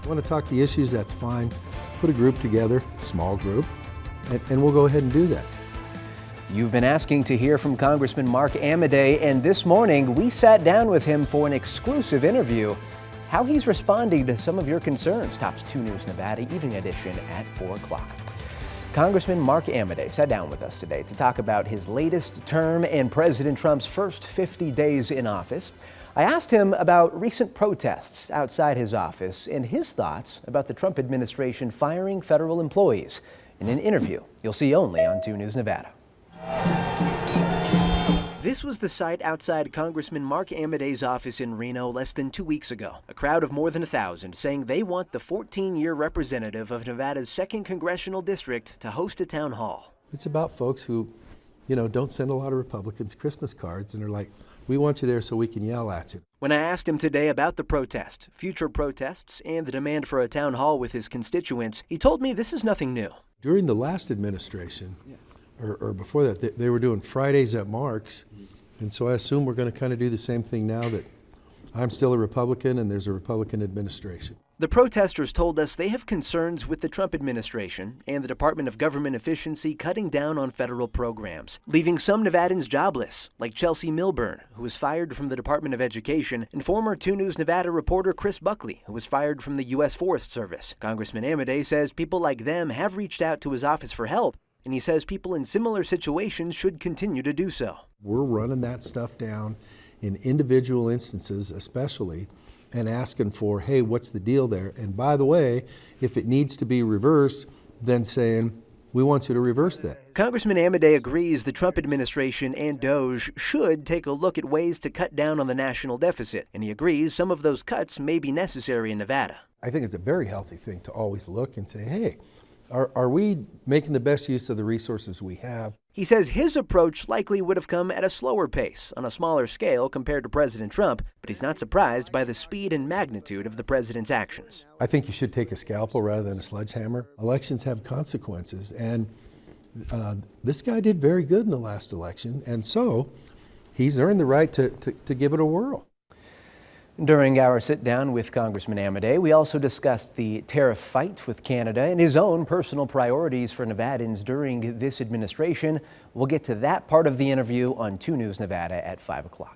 Want to talk the issues, that's fine. Put a group together, small group, and we'll go ahead and do that. You've been asking to hear from Congressman Mark Amodei, and this morning we sat down with him for an exclusive interview. How he's responding to some of your concerns tops 2 News Nevada Evening Edition at 4 o'clock. Congressman Mark Amodei sat down with us today to talk about his latest term and President Trump's first 50 days in office. I asked him about recent protests outside his office and his thoughts about the Trump administration firing federal employees in an interview you'll see only on 2 News Nevada. This was the site outside Congressman Mark Amodei's office in Reno less than 2 weeks ago. A crowd of more than 1,000 saying they want the 14-year representative of Nevada's 2nd Congressional District to host a town hall. It's about folks who, don't send a lot of Republicans Christmas cards and are like, we want you there so we can yell at you. When I asked him today about the protest, future protests, and the demand for a town hall with his constituents, he told me this is nothing new. During the last administration, or before that, they were doing Fridays at Mark's. And so I assume we're going to kind of do the same thing now that I'm still a Republican and there's a Republican administration. The protesters told us they have concerns with the Trump administration and the Department of Government Efficiency cutting down on federal programs, leaving some Nevadans jobless, like Chelsea Milburn, who was fired from the Department of Education, and former 2 News Nevada reporter Chris Buckley, who was fired from the U.S. Forest Service. Congressman Amodei says people like them have reached out to his office for help, and he says people in similar situations should continue to do so. We're running that stuff down in individual instances especially and asking for, hey, what's the deal there? And by the way, if it needs to be reversed, then saying, we want you to reverse that. Congressman Amodei agrees the Trump administration and DOJ should take a look at ways to cut down on the national deficit, and he agrees some of those cuts may be necessary in Nevada. I think it's a very healthy thing to always look and say, hey, are we making the best use of the resources we have? He says his approach likely would have come at a slower pace, on a smaller scale compared to President Trump, but he's not surprised by the speed and magnitude of the president's actions. I think you should take a scalpel rather than a sledgehammer. Elections have consequences, and this guy did very good in the last election, and so he's earned the right to give it a whirl. During our sit-down with Congressman Amodei, we also discussed the tariff fight with Canada and his own personal priorities for Nevadans during this administration. We'll get to that part of the interview on 2 News Nevada at 5 o'clock.